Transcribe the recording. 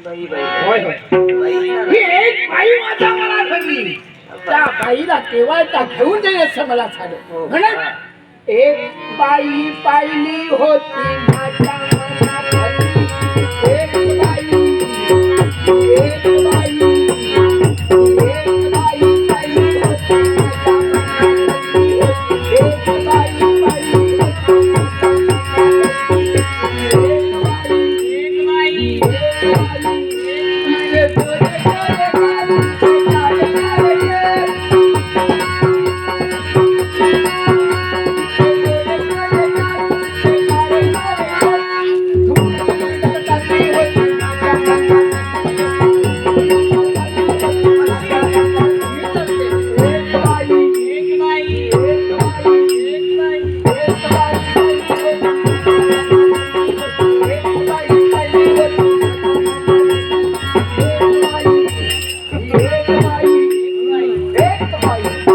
बाई बाई होय होय ही एक बाई माझ्या मनात होती. त्या बाईला केवळता घेऊन जाईल असं मला झालं. म्हणत एक बाई पाहिली होती माझ्या मनात होती. एक बाई एक बाई एक बाई पाहिली होती माझ्या मनात होती. एक बाई पाहिली होती माझ्या मनात होती. एक बाई एक बाई तिचे गोरे गोरे गाल, काळे काळे केस. एक बाई